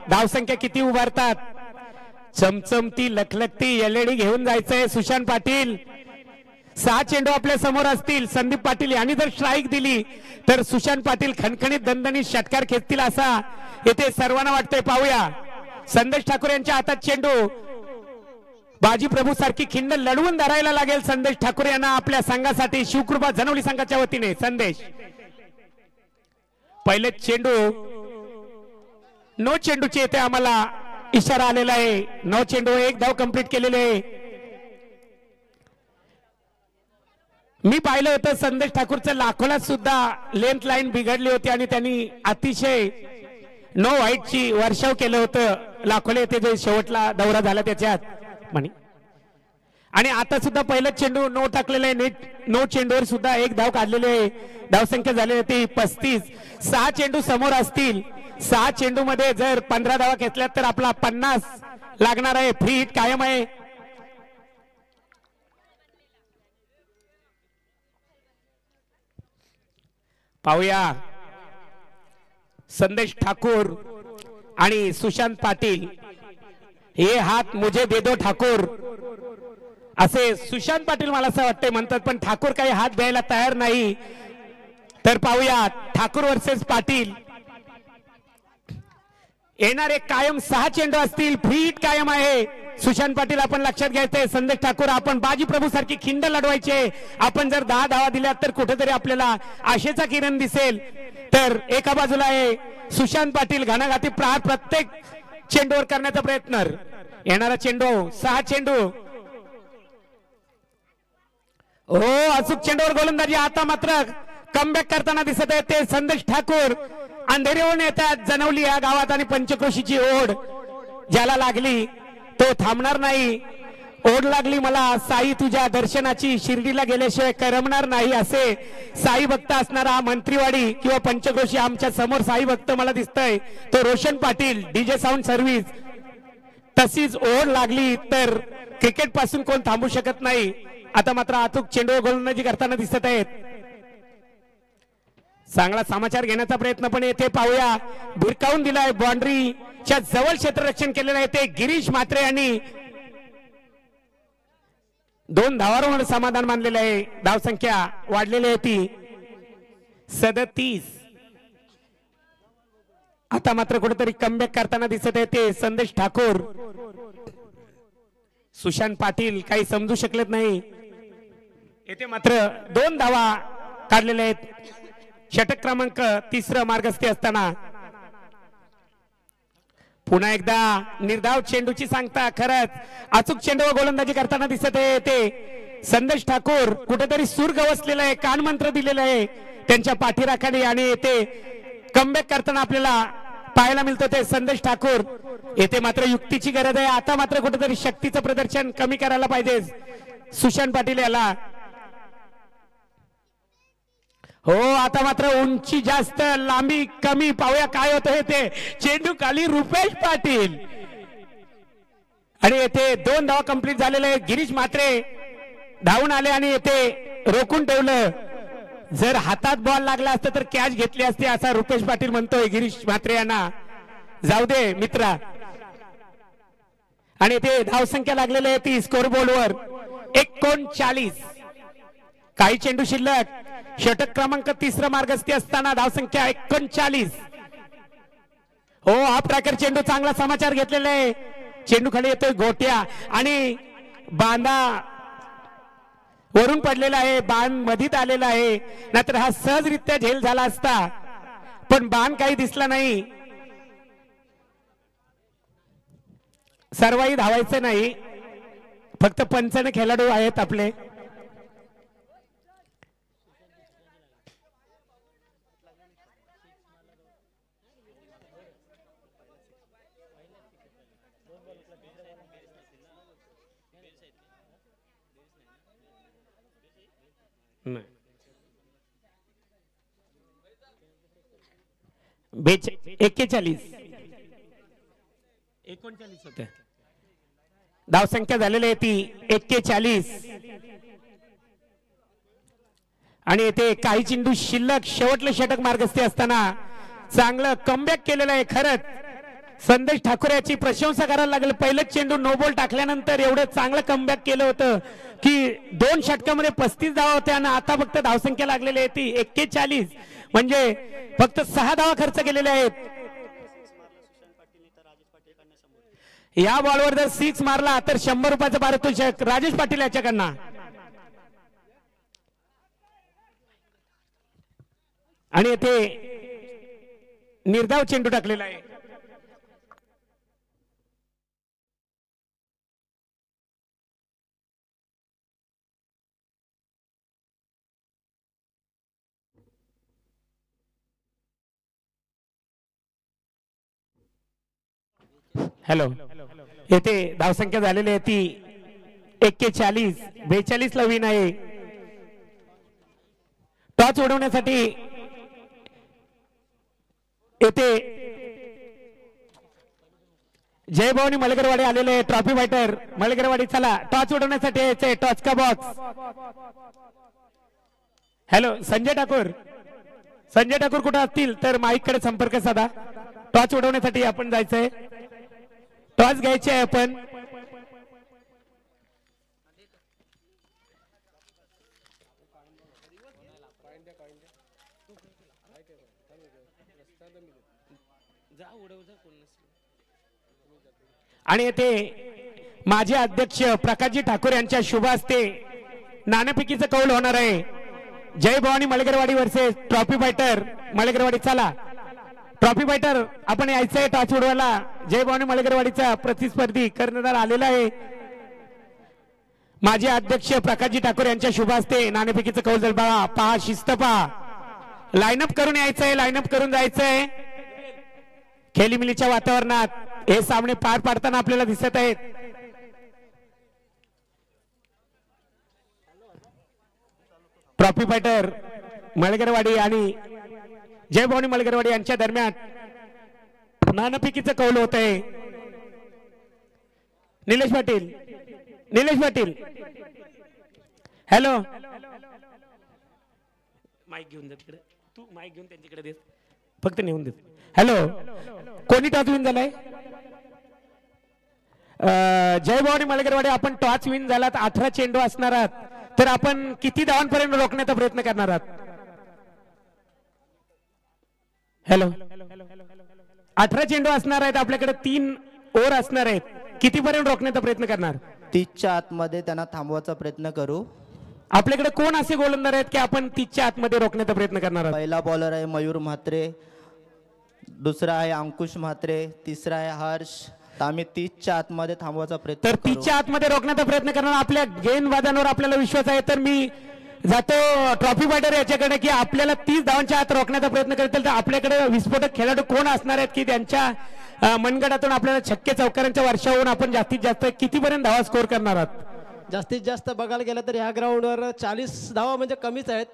धावसंख्या किती उभारतात. चमचमती लखलखती एलईडी घेऊन जायचंय सुशांत पाटील. 6 चेंडू आपल्या समोर असतील. संदीप पाटील यांनी जर स्ट्राईक दिली तर सुशांत पाटील खणखणीत दणदणीत षटकार खेचतील असा येथे सर्वांना वाटतंय. पाहूया संदेश ठाकूर यांच्या हातात चेंडू. बाजी प्रभू सारखी खिंड लढवून धरायला लागेल संदेश ठाकूर यांना आपल्या संघासाठी. शिवकृपा जनवली संघाच्या वतीने संदेश. पहिले चेंडू नो चेंडूचे येथे आम्हाला इशारा आलेला आहे. 9 चेंडू 1 धाव कंप्लीट केलेले आहे. मी पाहिलं होतं संदेश ठाकूरचं लाखोला सुद्धा लेंथ लाईन बिघडली होती आणि त्यांनी अतिशय नो व्हाईटची वर्षाव केलं होतं लाखोले येथे जे शेवटला दौरा झाला त्याच्यात म्हणे. आणि आता सुद्धा पहिलं चेंडू नो टाकलेलं आहे. नो चेंडूवर सुद्धा 1 धाव काढलेली आहे. धावसंख्या झाली होती 35. 6 चेंडू समोर असतील. 6 चेंडू मध्ये जर 15 धावा घेतल्या तर आपला 50 लागणार आहे. फ्री हिट कायम आहे. पाहूया संदेश ठाकूर आणि सुशांत पाटील. ये हात मुझे दे दो ठाकूर असे सुशांत पाटील मला असं वाटतंय म्हणतात, पण ठाकूर काही हात द्यायला तयार नाही. तर पाहूया ठाकूर वर्सेस पाटील. येणारे कायम 6 चेंडू असतील. फ्री हिट कायम आहे. सुशांत पाटील आपण लक्षात घ्यायचंय. संदेश ठाकूर आपण बाजी प्रभू सारखी खिंड लढवायचे. आपण जर 10 धावा दिल्या तर कुठेतरी आपल्याला आशेचा किरण दिसेल. तर एका बाजूला आहे सुशांत पाटील घणाघाती प्रहार प्रत्येक चेंडूवर करण्याचा प्रयत्न. येणारा चेंडू 6 चेंडू. हो अचूक चेंडूवर गोलंदाजी. आता मात्र कमबॅक करताना दिसत आहे ते संदेश ठाकूर. अंधेरीहून येतात जनवली या गावात आणि पंचक्रोशीची ओढ ज्याला लागली तो थांबणार नाही. ओढ लागली मला साई तुझ्या दर्शनाची, शिर्डीला गेल्याशिवाय करमणार नाही असे साई भक्त असणारा मंत्रीवाडी किंवा पंचक्रोशी आमच्या समोर साई भक्त मला दिसतंय तो Roshan Patil DJ sound service. तशीच ओढ लागली तर क्रिकेट पासून कोण थांबू शकत नाही. आता मात्र अचूक चेंडू गोलंदाजी करताना दिसत आहेत. चांगला समाचार घेण्याचा प्रयत्न पण येथे पाहूया. भिरकावून दिलाय. बाउंड्रीच्या जवळ क्षेत्ररक्षण केलेलं आहे ते गिरीश म्हात्रे यांनी. 2 धावांवर समाधान मानलेलं आहे. धावसंख्या वाढलेली आहे ती 37. आता मात्र कुठेतरी कमबॅक करताना दिसत आहे ते संदेश ठाकूर. सुशांत पाटील काही समजू शकलेत नाही. येथे मात्र 2 धावा काढलेल्या आहेत. षटक क्रमांक 3 मार्गस्थी असताना पुन्हा एकदा निर्धाव चेंडूची सांगता. खरंच अचूक चेंडू गोलंदाजी करताना दिसत आहे ते संदेश ठाकूर. कुठेतरी सूर गवसलेला आहे. कान मंत्र दिलेला आहे त्यांच्या पाठीराखाली आणि ते कमबॅक करताना आपल्याला पाहायला मिळतो ते संदेश ठाकूर. येथे मात्र युक्तीची गरज आहे. आता मात्र कुठेतरी शक्तीचं प्रदर्शन कमी करायला पाहिजे सुशांत पाटील याला. हो आता मात्र उंची जास्त लांबी कमी. पाहूया काय होतं हे ते. चेंडू खाली रुपेश पाटील आणि येथे 2 धावा कंप्लीट झालेले. गिरीश म्हात्रे धावून आले आणि येथे रोखून ठेवलं. जर हातात बॉल लागला असता तर कॅच घेतली असती असा रुपेश पाटील म्हणतोय गिरीश म्हात्रे यांना. जाऊ दे मित्रा. आणि ते धावसंख्या लागलेली आहे ती स्कोर बोर्डवर 39. काही चेंडू शिल्लक. षटक क्रमांक 3 मार्गस्थी असताना धावसंख्या 39. हो हाफ ट्रॅकर चेंडू. चांगला समाचार घेतलेला आहे. चेंडू खाली येतोय गोट्या आणि बांधा वरून पडलेला आहे. बाण मधीत आलेला आहे. नाहीतर हा सहजरित्या झेल झाला असता पण बाण काही दिसला नाही. सर्वही धावायचं नाही. फक्त 55 खेळाडू आहेत आपले. नाही 41 होते. धावसंख्या झालेली आहे ती 41 आणि येथे काही चेंडू शिल्लक. शेवटले षटक मार्गस्थी असताना चांगलं कमबॅक केलेलं आहे. खरंच संदेश ठाकूर याची प्रशंसा करायला लागेल. पहिलेच चेंडू नो बॉल टाकल्यानंतर एवढं चांगलं कमबॅक केलं होतं की 2 षटकामध्ये 35 धावा होत्या आणि आता फक्त धावसंख्या लागलेली आहे ती 41, म्हणजे फक्त 6 धावा खर्च केलेल्या आहेत. या बॉलवर जर 6 मारला तर 100 रुपयाचं पारितोषिक राजेश पाटील याच्याकडनं. आणि येथे निर्धाव चेंडू टाकलेला आहे. हॅलो, येथे धावसंख्या झालेली आहे ती 41, 42 ला विन आहे. टॉस उडवण्यासाठी येथे जयभवानी मलगरवाडी आलेले ट्रॉफी फायटर मलगरवाडी. चला टॉस उडवण्यासाठी यायचे टॉस का बॉक्स. हॅलो संजय ठाकूर, संजय ठाकूर कुठे असतील तर माईक कडे संपर्क साधा. टॉस उडवण्यासाठी आपण जायचंय, टॉस घ्यायचे आहे आपण. आणि येथे माजी अध्यक्ष प्रकाशजी ठाकूर यांच्या शुभ हस्ते नाणेफेकीचं कौल होणार आहे. जय भवानी मलगरवाडी वर्सेस ट्रॉफी फायटर मलगरवाडी. चला ट्रॉफी फायटर आपण यायचंय टॉस उडवायला. जय भवानी मलगरवाडीचा प्रतिस्पर्धी कर्णधार आलेला आहे. माजी अध्यक्ष प्रकाशजी ठाकूर यांच्या शुभ हस्ते नाणेफेकीचं कौल झालं. बघा पहा, शिस्त पहा, लाईनअप करून यायचंय, लाईनअप करून जायचंय. खेळीमिलीच्या वातावरणात हे सामने पार पाडताना आपल्याला दिसत आहेत. ट्रॉफी फायटर मलगरवाडी आणि जय भवानी मलगरवाडी यांच्या दरम्यान नाणेफेकीचं कौल होत आहे. निलेश पाटील, निलेश पाटील, हॅलो माईक घेऊन जा तिकडे. तू माईक घेऊन त्यांच्याकडे दे, फक्त नेऊन दे. हॅलो, कोणी टॉस विन झालाय? जय भवानी मलगरवाडी. आपण टॉस विन झालात, 18 चेंडू असणार आहात, तर आपण किती धावांपर्यंत रोखण्याचा प्रयत्न करणार आहात? हॅलो, 18 चेंडू असणार आहेत आपल्याकडे, 3 ओव्हर असणार आहेत. कितीपर्यंत रोखण्याचा प्रयत्न करणार? 30च्या आतमध्ये त्यांना थांबवायचा प्रयत्न करू. आपल्याकडे कोण असे गोलंदाज आहेत की आपण 30च्या आतमध्ये रोखण्याचा प्रयत्न करणार आहात? पहिला बॉलर आहे मयूर म्हात्रे, दुसरा आहे अंकुश म्हात्रे, तिसरा आहे हर्ष. आम्ही 30च्या आतमध्ये थांबवायचा प्रयत्न. तर 30च्या आतमध्ये रोखण्याचा प्रयत्न करणार. आपल्या गेंदबाजांवर आपल्याला विश्वास आहे. तर मी जातो ट्रॉफी फायटर याच्याकडे की आपल्याला 30 धावांच्या आत रोखण्याचा प्रयत्न करतील. तर आपल्याकडे विस्फोटक खेळाडू कोण असणार आहेत की त्यांच्या मनगटातून आपल्याला छक्के चौकारांच्या वर्षावरून आपण जास्तीत जास्त कितीपर्यंत धावा स्कोर करणार आहात? जास्तीत जास्त बघायला गेलं तर ह्या ग्राउंडवर 40 धावा म्हणजे कमीच आहेत,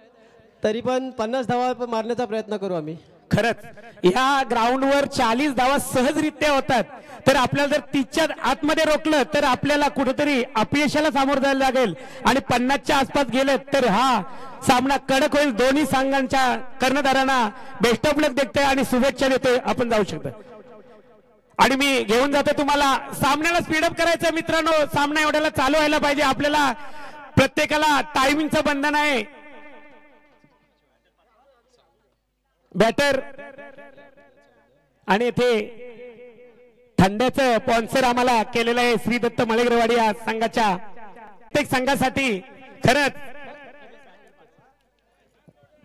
तरी पण 50 धावा मारण्याचा प्रयत्न करू आम्ही. खरंच ह्या ग्राउंडवर 40 धावा सहजरित्या होतात. तर आपल्याला जर 30च्या आतमध्ये रोखलं तर आपल्याला कुठेतरी अपयशाला सामोरं जायला लागेल आणि 50च्या आसपास गेले तर हा सामना कडक होईल. दोन्ही संघांच्या कर्णधारांना बेस्ट ऑफ लक देते आणि शुभेच्छा देते. आपण जाऊ शकता आणि मी घेऊन जातो तुम्हाला. सामन्याला स्पीडअप करायचं मित्रांनो, सामना एवढ्याला चालू व्हायला पाहिजे. आपल्याला प्रत्येकाला टायमिंगचं बंधन आहे. बॅटर आणि इथे थंड्याचं स्पॉन्सर आम्हाला केलेलं आहे श्री दत्त मलगरवाडी या संघाच्या प्रत्येक संघासाठी. खरंच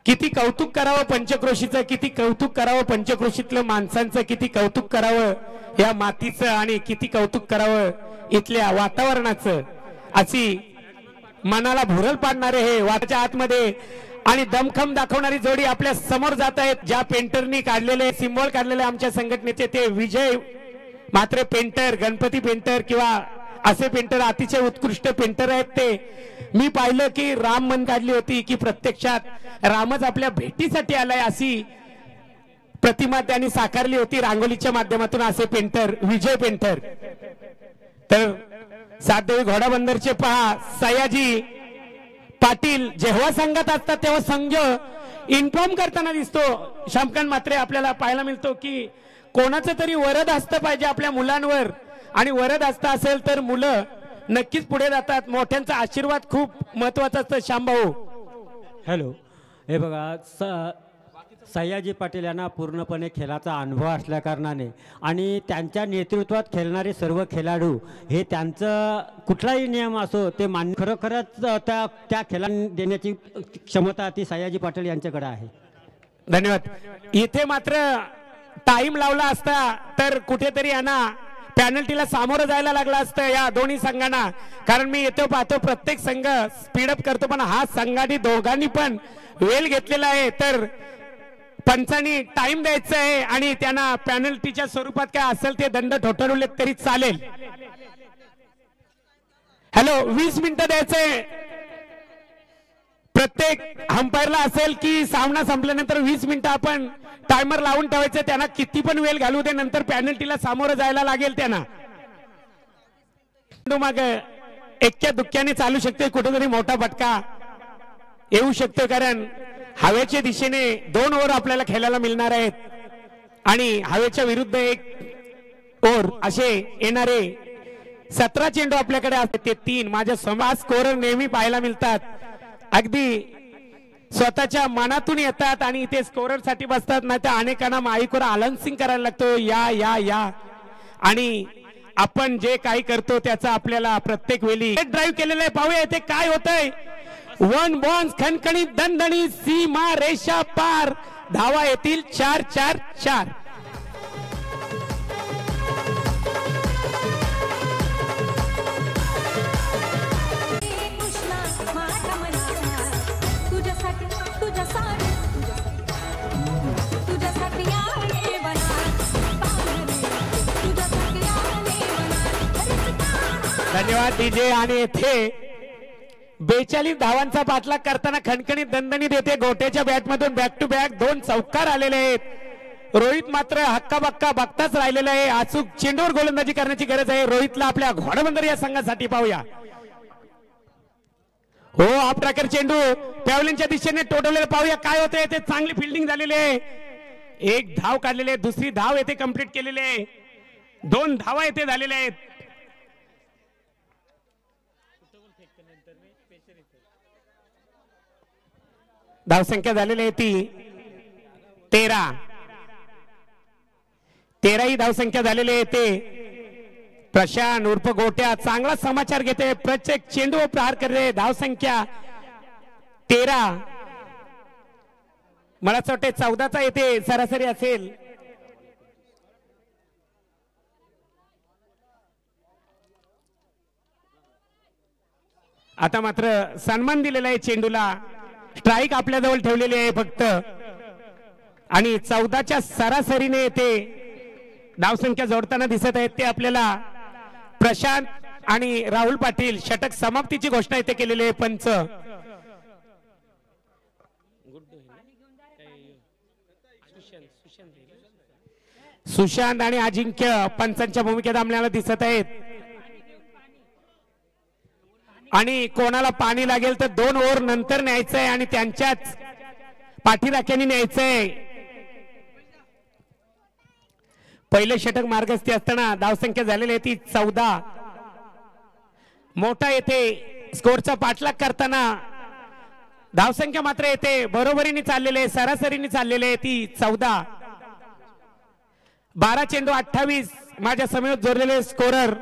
किती कौतुक करावं पंचक्रोशीचं, किती कौतुक करावं पंचक्रोशीतल्या माणसांचं, किती कौतुक करावं या मातीचं आणि किती कौतुक करावं इथल्या वातावरणाचं. अशी मनाला भुरळ पाडणारे हे वाटाच्या आतमध्ये आणि दमखम दाखवणारी जोडी आपल्या समोर जात आहेत. ज्या पेंटरनी काढलेले सिम्बॉल काढलेले आमच्या संघटनेचे ते विजय मात्र पेंटर, गणपती पेंटर किंवा असे पेंटर अतिशय उत्कृष्ट पेंटर आहेत. ते मी पाहिलं की राम मन काढली होती की प्रत्यक्षात रामच आपल्या भेटीसाठी आलाय अशी प्रतिमा त्यांनी साकारली होती रांगोलीच्या माध्यमातून. असे पेंटर विजय पेंटर. तर सातदेवी घोडाबंदरचे पहा सयाजी पाटील जेव्हा संघात असतात तेव्हा संघ इन्फॉर्म करताना दिसतो. शमकांत मात्र आपल्याला पाहायला मिळतो की कोणाचं तरी वरद असतं पाहिजे आपल्या मुलांवर, आणि वरद असतं असेल तर मुलं नक्कीच पुढे जातात. मोठ्यांचा आशीर्वाद खूप महत्वाचा असतं. श्यामभाऊ हॅलो, हे बघा, सयाजी पाटील यांना पूर्णपणे खेळाचा अनुभव असल्या कारणाने आणि त्यांच्या नेतृत्वात खेळणारे सर्व खेळाडू हे त्यांचं कुठलाही नियम असो ते मान्य खरोखरच त्या खेळांना देण्याची क्षमता ती सयाजी पाटील यांच्याकडे आहे. धन्यवाद. इथे मात्र टाइम लावला असता तर कुठेतरी यांना पेनल्टीला सामोरं जायला लागलं असतं या दोन्ही संघांना, कारण मी येतो पाहतो प्रत्येक संघ स्पीडअप करतो, पण हा संघाने दोघांनी पण वेळ घेतलेला आहे. तर पंचांनी टाइम द्यायचा आहे आणि त्यांना पेनल्टीच्या स्वरूपात काय असेल ते दंड ठोठावले तरी चालेल. हॅलो, 20 मिनिटं द्यायचंय प्रत्येक अंपायरला असेल की सामना संपल्यानंतर 20 मिनिटं आपण टायमर लावून ठेवायचं. त्यांना किती पण वेळ घालू दे, नंतर पेनल्टीला सामोरं जायला लागेल त्यांना. मग एक्क्या दुक्क्याने चालू शकते, कुठेतरी मोठा फटका येऊ शकतो, कारण हवेच्या दिशेने 2 ओव्हर आपल्याला खेळायला मिळणार आहेत आणि हवेच्या विरुद्ध 1 ओव्हर असे येणारे 17 चेंडू आपल्याकडे असतात. ते 3 माझ्या समोर स्कोरर नेहमी पाहायला मिळतात, अगदी स्वतःच्या मनातून येतात आणि इथे स्कोरर साठी बसतात. नाही तर अनेकांना माईकवर अनाउन्सिंग करायला लागतो, या या या, आणि आपण जे काही करतो त्याचा आपल्याला प्रत्येक वेळी ड्राईव्ह केलेलं आहे. पाहूया इथे काय होतंय. 1 बॉन्स खणखणीत दणदणी सीमा रेषा पार, धावा येतील 4-4-4. धन्यवाद डीजे. आणि येथे 42 धावांचा पाठलाग करताना खणखणीत दणदणीत येते गोट्याच्या बॅटमधून बॅक टू बॅक 2 चौकार आलेले आहेत. रोहित मात्र हक्काबक्का बघताच राहिलेला आहे. अचूक चेंडूवर गोलंदाजी करण्याची गरज आहे रोहितला आपल्या घोडबंदर या संघासाठी. पाहूया, हो ऑफ ट्रॅकर चेंडू पॅव्हलिनच्या दिशेने टोटवलेला. पाहूया काय होतंय. ते चांगली फिल्डिंग झालेली आहे. 1 धाव काढलेली आहे, दुसरी धाव येथे कंप्लीट केलेली आहे. 2 धावा येथे झालेल्या आहेत. धावसंख्या झालेली आहे ती 13 ही धावसंख्या झालेली आहे. ते प्रशांत उर्फ गोट्या चांगला समाचार घेते, प्रत्येक चेंडू प्रहार करते. धावसंख्या 13, मला असं वाटते 14चा येथे सरासरी असेल. आता मात्र सन्मान दिलेला आहे चेंडूला, स्ट्राईक आपल्या जवळ ठेवलेली आहे फक्त, आणि 14च्या सरासरीने ते धावसंख्या जोडताना दिसत आहेत. ते आपल्याला प्रशांत आणि राहुल पाटील षटक समाप्तीची घोषणा इथे केलेली आहे. पंच सुशांत आणि अजिंक्य पंचांच्या भूमिकेत आपल्याला दिसत आहेत. आणि कोणाला पाणी लागेल तर 2 ओव्हर नंतर न्यायचंय आणि त्यांच्याच पाठीराख्याने न्यायचंय. पहिले षटक मार्गस्थी असताना धावसंख्या झालेली आहे ती 14. मोठा येथे स्कोरचा पाठलाग करताना धावसंख्या मात्र येथे बरोबरीने चाललेले आहे, सरासरीने चाललेले आहे ती 14. 12 चेंडू 28 माझ्या समेत जोडलेले स्कोरर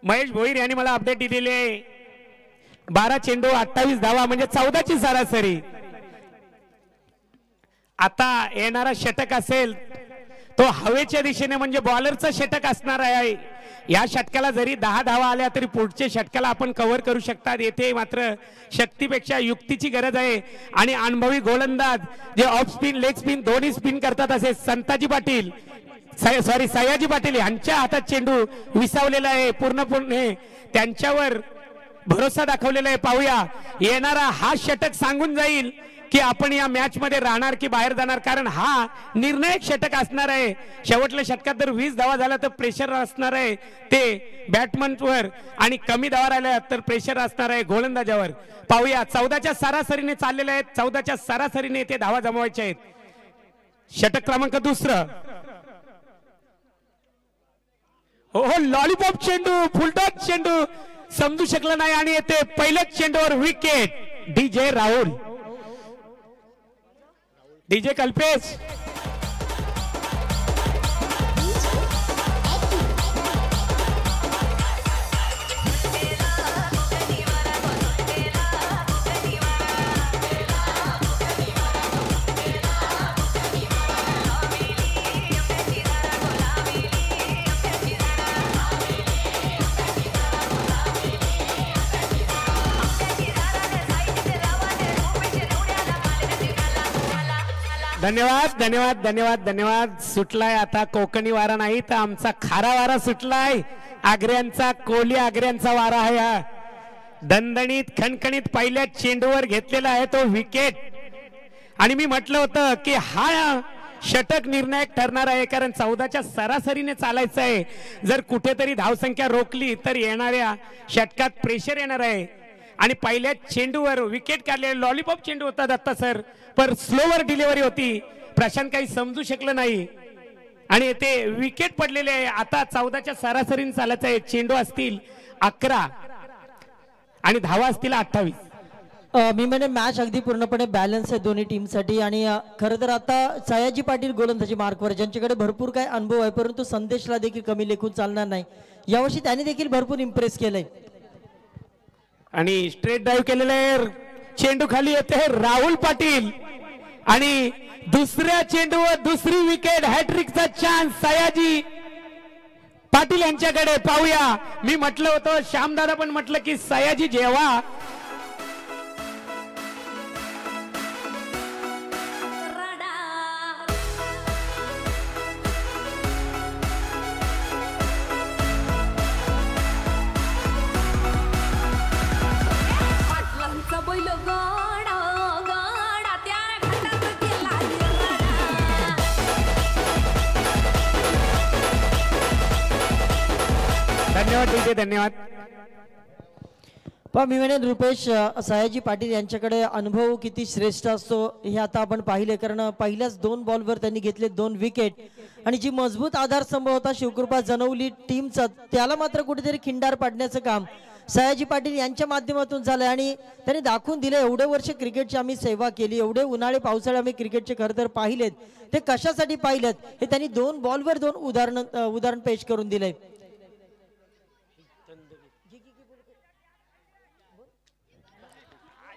महेश भोईर यांनी मला अपडेट दिलेले आहे. 12 चेंडू 28 धावा म्हणजे 14ची सरासरी. आता येणारा षटक असेल तो हवेच्या दिशेने म्हणजे बॉलरचा षटक असणार आहे. या षटकाला जरी 10 धावा आल्या तरी पुढच्या षटकाला आपण कव्हर करू शकतात. येथे मात्र शक्तीपेक्षा युक्तीची गरज आहे आणि अनुभवी गोलंदाज जे ऑफ स्पिन लेग स्पिन दोन्ही स्पिन करतात असे संताजी पाटील सयाजी पाटील यांच्या हातात चेंडू विसावलेला आहे. पूर्णपणे त्यांच्यावर भरोसा दाखवलेला आहे. पाहूया येणारा हा षटक सांगून जाईल की आपण या मॅच मध्ये राहणार की बाहेर जाणार, कारण हा निर्णायक षटक असणार आहे. शेवटल्या षटकात जर 20 धावा झाला तर प्रेशर असणार आहे ते बॅट्समनवर आणि कमी धावा राहिल्या तर प्रेशर असणार आहे गोलंदाजावर. पाहूया 14च्या सरासरीने चाललेले आहेत. 14च्या सरासरीने ते धावा जमवायचे आहेत. षटक क्रमांक 2 हो लॉलीपॉप चेंडू फुलटॉस चेंडू समजू शकला नाही आणि येते पहिल्याच चेंडूवर wicket DJ Rahul. DJ Kalpesh धन्यवाद धन्यवाद धन्यवाद धन्यवाद. सुटलाय आता कोकणी वारा नाही तर आमचा खारा वारा सुटलाय. आग्र्यांचा कोली आग्र्यांचा वारा आहे हा. दणदणीत खणखणीत पहिल्या चेंडूवर घेतलेला आहे तो विकेट. आणि मी म्हटलं होतं की हा षटक निर्णायक ठरणार आहे कारण 14च्या सरासरीने चालायचं आहे. जर कुठेतरी धावसंख्या रोखली तर येणाऱ्या षटकात प्रेशर येणार आहे. आणि पहिल्या चेंडूवर विकेट काढले. लॉलीपॉप चेंडू होता दत्ता सर पर स्लोवर डिलिव्हरी होती. प्रशांत काही समजू शकलं नाही आणि ते विकेट पडलेले आहे. आता 14च्या सरासरीने चालायचं आहे. चेंडू असतील 11 आणि धावा असतील 28. मी म्हणे मॅच अगदी पूर्णपणे बॅलन्स आहे दोन्ही टीमसाठी. आणि खरं तर आता सयाजी पाटील गोलंदाजी मार्कवर ज्यांच्याकडे भरपूर काय अनुभव आहे परंतु संदेशला देखील कमी लेखून चालणार नाही. यावर्षी त्यांनी देखील भरपूर इम्प्रेस केलंय आणि स्ट्रेट ड्राईव्ह केलेला आहे. चेंडू खाली येते राहुल पाटील आणि दुसऱ्या चेंडूवर दुसरी विकेट. हॅट्रिकचा चान्स सयाजी पाटील यांच्याकडे. पाहूया मी म्हटलं होतं श्यामदादा पण म्हटलं की सयाजी जेव्हा धन्यवाद डीजे धन्यवाद. पण मी म्हणेन रुपेश सयाजी पाटील यांच्याकडे अनुभव किती श्रेष्ठ असतो हे आता आपण पाहिले. कारण पहिल्याच 2 बॉलवर त्यांनी घेतले 2 विकेट आणि जी मजबूत आधारस्तंभ होता शिवकृपा जनवली टीमचा त्याला मात्र कुठेतरी खिंडार पाडण्याचं काम सयाजी पाटील यांच्या माध्यमातून झालंय. आणि त्यांनी दाखवून दिलं एवढे वर्ष क्रिकेटची आम्ही सेवा केली. एवढे उन्हाळे पावसाळे आम्ही क्रिकेटचे खरं तर पाहिलेत. ते कशासाठी पाहिलेत हे त्यांनी 2 बॉलवर 2 उदाहरण पेश करून दिलंय.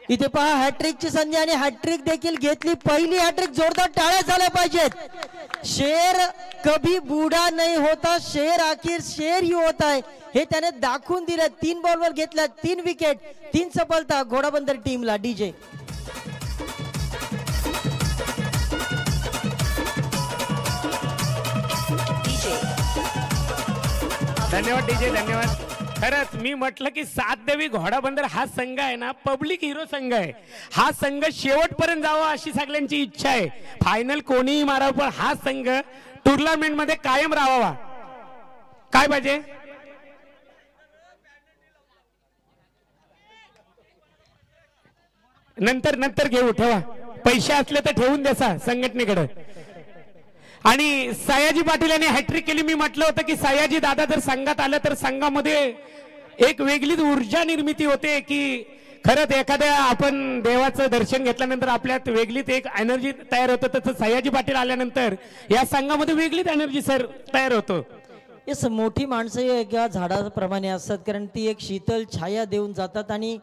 इथे पहा हॅट्रिकची संधी आणि हॅट्रिक देखील घेतली. पहिली हॅट्रिक. जोरदार टाळ्या झाल्या पाहिजेत. शेर कभी बूढ़ा नहीं होता, शेर आखिर शेर ही होता है हे त्याने दाखवून दिलं. 3 बॉलवर घेतल्या 3 विकेट 3 सफलता घोडाबंदर टीमला. डीजे धन्यवाद डीजे धन्यवाद. खरंच मी म्हटलं की 7 देवी घोडाबंदर हा संघ आहे ना पब्लिक हिरो संघ आहे. हा संघ शेवटपर्यंत जावा अशी सगळ्यांची इच्छा आहे. फायनल कोणीही मारावं पण हा संघ टुर्नामेंट मध्ये कायम राहावा. काय पाहिजे नंतर नंतर घेऊ. ठेवा पैसे असले तर ठेवून द्यासा संघटनेकडे. आणि सयाजी पाटील यांनी हॅट्रिक केली. मी म्हटलं होतं की सयाजी दादा जर संघात आलं तर संघामध्ये एक वेगळीच ऊर्जा निर्मिती होते की खरंच एखाद्या आपण देवाचं दर्शन घेतल्यानंतर आपल्यात वेगळीच एक एनर्जी तयार होतं. तसं सयाजी पाटील आल्यानंतर या संघामध्ये वेगळीच एनर्जी सर तयार होतो. येस मोठी माणसं एका झाडाप्रमाणे असतात कारण ती एक शीतल छाया देऊन जातात. आणि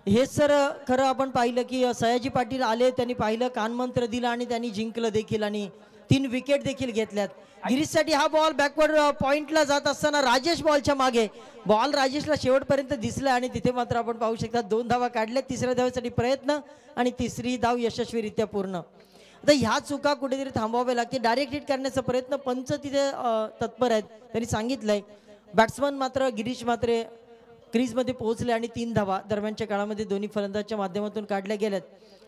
हे सर खरं आपण पाहिलं की सयाजी पाटील आले त्यांनी पाहिलं कानमंत्र दिला आणि त्यांनी जिंकलं देखील आणि 3 विकेट देखील घेतल्यात. गिरीशसाठी हा बॉल बॅकवर्ड पॉइंटला जात असताना राजेश बॉलच्या मागे. बॉल राजेशला शेवटपर्यंत दिसला आणि तिथे मात्र आपण पाहू शकता 2 धावा काढल्या. 3ऱ्या धावेसाठी प्रयत्न आणि 3री धाव यशस्वीरित्या पूर्ण. आता ह्या चुका कुठेतरी थांबवाव्या लागते. डायरेक्ट हिट करण्याचा प्रयत्न पंच तिथे तत्पर आहेत त्यांनी सांगितलंय. बॅट्समन मात्र गिरीश मात्र क्रीजमध्ये पोहोचले आणि 3 धावा दरम्यानच्या काळामध्ये दोन्ही फलंदाजच्या माध्यमातून काढल्या गेल्यात.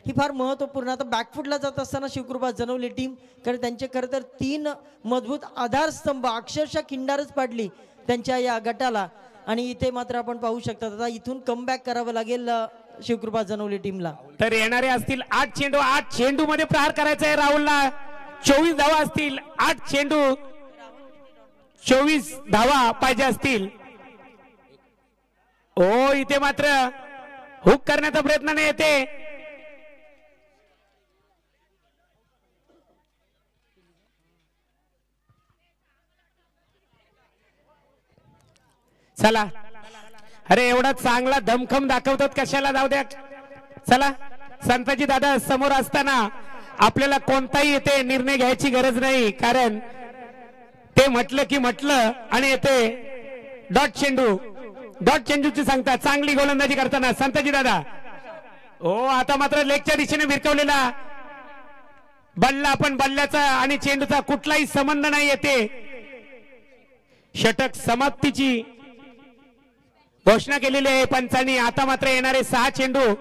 ही फार महत्त्वपूर्ण. आता बॅकफुटला जात असताना शिवकृपा जनवली टीम कारण त्यांचे खरं तर 3 मजबूत आधारस्तंभ अक्षरशः खिंडारच पाडली त्यांच्या या गटाला. आणि इथे मात्र आपण पाहू शकता आता इथून कमबॅक करावं लागेल शिवकृपा जनवली टीमला. तर येणारे असतील 8 चेंडू मध्ये प्रहार करायचा आहे राहुलला. 24 धावा असतील 8 चेंडू 24 धावा पाहिजे असतील. ओ इथे मात्र हुक करण्याचा प्रयत्न नाही येते. चला अरे एवढा चांगला दमखम दाखवतात कशाला, जाऊ द्या. चला संताजी दादा समोर असताना आपल्याला कोणताही येथे निर्णय घ्यायची गरज नाही, कारण ते म्हटलं की म्हटलं आणि येते डॉट चेंडूची सांगता. चांगली गोलंदाजी करताना संताजी दादा. हो आता मात्र लेगच्या दिशेने भिरकवलेला बल्ला, पण बल्ल्याचा आणि चेंडूचा कुठलाही संबंध नाही येते. षटक समाप्तीची घोषणा केलेली आहे पंचांनी. आता मात्र येणारे 6 चेंडू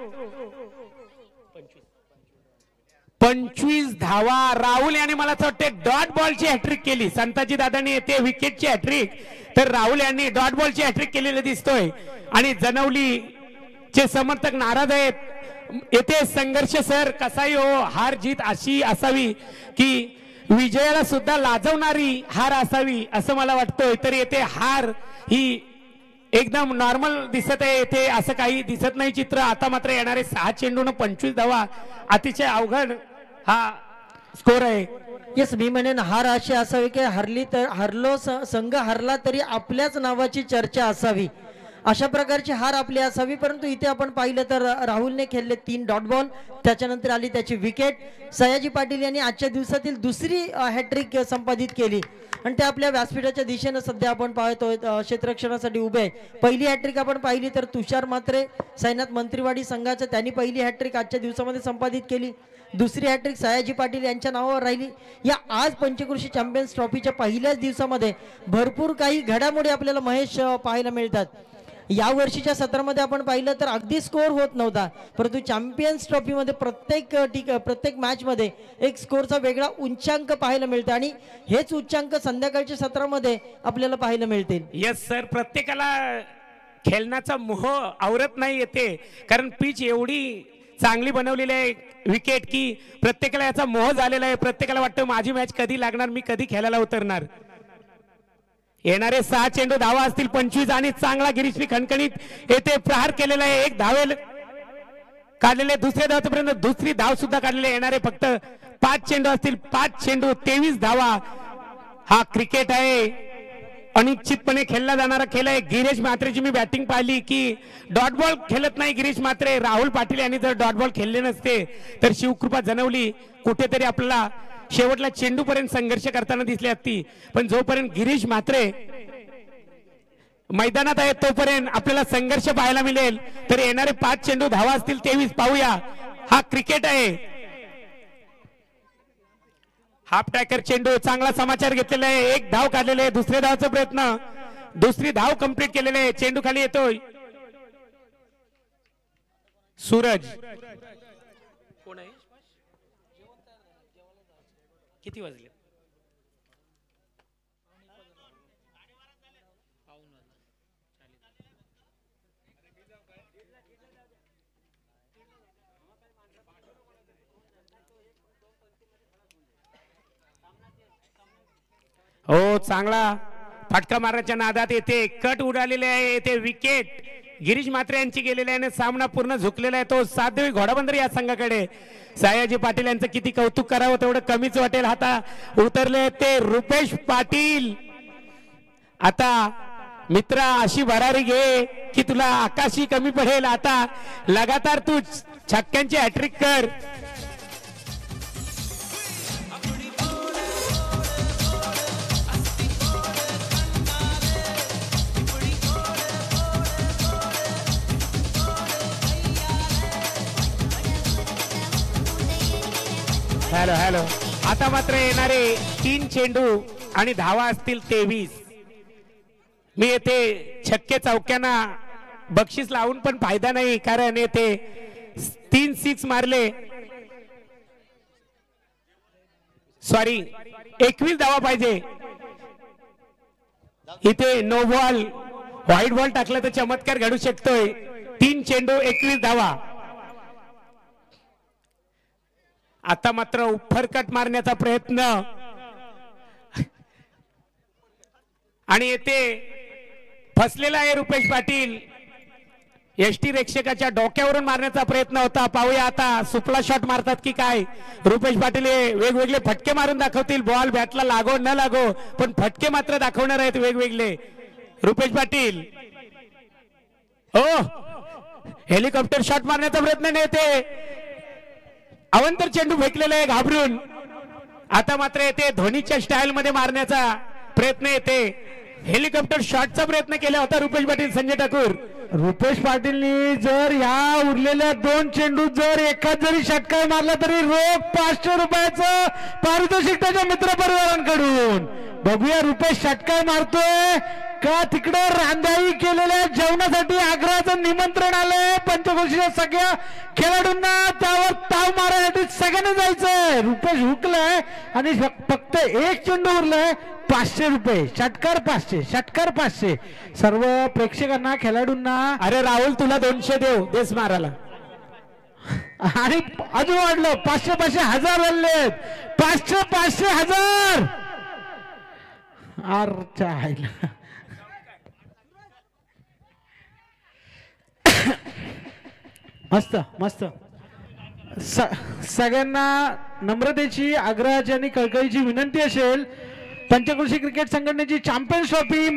25 धावा. राहुल यांनी मला असं वाटते डॉट बॉलची हॅट्रिक केली. संताजी दादांनी येते विकेटची हॅट्रिक, तर राहुल यांनी डॉट बॉलची हॅट्रिक केलेली दिसतोय. आणि जनवलीचे समर्थक नाराज आहेत. येथे संघर्ष सर कसाही हो, हार जीत अशी असावी की विजयाला सुद्धा लाजवणारी हार असावी असं मला वाटतंय. तर येथे हार ही एकदम नॉर्मल दिसत आहे, येथे असं काही दिसत नाही चित्र. आता मात्र येणारे 6 चेंडून 25 धावा अतिशय अवघड हा स्कोर आहे. येस, मी म्हणेन हार अशी असावी की हरलो संघ हरला तरी आपल्याच नावाची चर्चा असावी, अशा प्रकारची हार आपली असावी. परंतु इथे आपण पाहिलं तर राहुलने खेळले 3 डॉट बॉल, त्याच्यानंतर आली त्याची विकेट. सयाजी पाटील यांनी आजच्या दिवसातील दुसरी हॅट्रिक संपादित केली आणि ते आपल्या व्यासपीठाच्या दिशेनं सध्या आपण पाहतोय क्षेत्ररक्षणासाठी उभे आहे. पहिली हॅट्रिक आपण पाहिली तर तुषार म्हात्रे साईनाथ मंत्रीवाडी संघाचं, त्यांनी पहिली हॅट्रिक आजच्या दिवसामध्ये संपादित केली. दुसरी हॅट्रिक सयाजी पाटील यांच्या नावावर राहिली. या आज पंचक्रोशी चॅम्पियन्स ट्रॉफीच्या पहिल्याच दिवसामध्ये भरपूर काही घडामोडी आपल्याला महेश पाहायला मिळतात. या वर्षीच्या सत्रामध्ये आपण पाहिलं तर अगदी स्कोर होत नव्हता, परंतु चॅम्पियन्स ट्रॉफीमध्ये प्रत्येक मॅचमध्ये एक स्कोरचा वेगळा उच्चांक पाहायला मिळतो आणि हेच उच्चांक संध्याकाळच्या सत्रामध्ये आपल्याला पाहायला मिळतील. यस सर, प्रत्येकाला खेळण्याचा मोह आवरत नाही येते, कारण पिच एवढी चांगली बनवलेली आहे विकेट की प्रत्येकाला याचा मोह झालेला आहे. प्रत्येकाला वाटतं माझी मॅच कधी लागणार, मी कधी खेळायला उतरणार. येणारे 6 चेंडू धावा असतील 25 आणि चांगला गिरीशनी खणखणीत येथे प्रहार केलेला आहे. एक धावेल काढलेले, दुसऱ्या धावापर्यंत दुसरी धाव सुद्धा काढलेली. येणारे फक्त 5 चेंडू असतील 5 चेंडू 23 धावा. हा क्रिकेट आहे, अनिश्चितपणे खेळला जाणारा खेळ आहे. गिरीश म्हात्रेची मी बॅटिंग पाहिली की डॉट बॉल खेळत नाही गिरीश म्हात्रे. राहुल पाटील यांनी जर डॉट बॉल खेळले नसते तर शिवकृपा जनवली कुठेतरी आपल्याला शेवटला चेंडू पर्यंत संघर्ष करताना दिसली असती. पण जोपर्यंत गिरीश म्हात्रे मैदानात आहे तोपर्यंत आपल्याला संघर्ष पाहायला मिळेल. तर येणारे 5 चेंडू धावा असतील 23. पाहूया, हा क्रिकेट आहे. हाफ टॅकर चेंडू, चांगला समाचार घेतलेला आहे. एक धाव काढलेले आहे. दुसऱ्या धावाचा प्रयत्न, दुसरी धाव कंप्लीट केलेली आहे. चेंडू खाली येतोय. सूरज कोण आहे? किती वाजले? हो, चांगला फटका मारण्याच्या नादात येथे कट उडालेले आहे. येथे विकेट गिरीश म्हात्रे यांची गेलेली आहे. सामना पूर्ण झुकलेला आहे. तो साध्वी घोडाबंदर या संघाकडे. सयाजी पाटील यांचं किती कौतुक करावं तेवढं कमीच वाटेल. आता उतरले ते रुपेश पाटील. आता मित्रा अशी भरारी घे की तुला आकाशी कमी पडेल. आता लगातार तू छक्क्यांची हॅट्रिक कर. Hello hello. आता मात्र येणारे 3 चेंडू आणि धावा असतील 23. मी येथे छक्के चौक्यांना बक्षीस लावून पण फायदा नाही, कारण येथे 3 6 मारले. सॉरी, 21 धावा पाहिजे. इथे नो बॉल, व्हाईट बॉल टाकला तर चमत्कार घडू शकतोय. 3 चेंडू 21 धावा. आता मात्र उपरकट मारण्याचा प्रयत्न. आणि येथे फसलेला आहे रुपेश पाटील. एसटी रक्षकाच्या डोक्यावरून मारण्याचा प्रयत्न होता. पाहूया आता सुपला शॉट मारतात की काय. रुपेश पाटील हे वेगवेगळे फटके मारून दाखवतील. बॉल बॅटला लागो न लागो पण फटके मात्र दाखवणार आहेत वेगवेगळे रुपेश पाटील. हो हेलिकॉप्टर शॉट मारण्याचा प्रयत्न नाही ते अवंतर चेंडू फेकलेला आहे घाबरून. आता मात्र येते धोनीच्या स्टाईल मध्ये मारण्याचा प्रयत्न येते. हेलिकॉप्टर शॉटचा प्रयत्न केला होता रुपेश पाटील संजय ठाकूर. रुपेश पाटीलनी जर ह्या उरलेल्या 2 चेंडू जर एखाद जरी षटकार मारला तरी रोख 500 रुपयाचं पारितोषिक त्याच्या मित्रपरिवारांकडून. बघूया रुपेश षटकार मारतोय का तिकडे रांधाई केलेल्या जेवणासाठी आग्रहाचं निमंत्रण आलंय. पंचक्रोशीच्या सगळ्या खेळाडूंना त्यावर ताव मारण्यासाठी सगळ्यांना जायचंय. रुपेश हुकलाय आणि फक्त 1 चेंडू उरलाय. 500 रुपये षटकार 500 षटकार 500 सर्व प्रेक्षकांना खेळाडूंना. अरे राहुल तुला 200 देऊ देस मारायला. आणि अजून वाढलं 500 500 हजार वाढलेत. 500 500 हजार आरच्या आईला. मस्त मस्त. सगळ्यांना नम्रतेची आग्रहाची आणि कळकळीची विनंती असेल. पंचक्रोशी क्रिकेट संघटनेची चॅम्पियन्स ट्रॉफी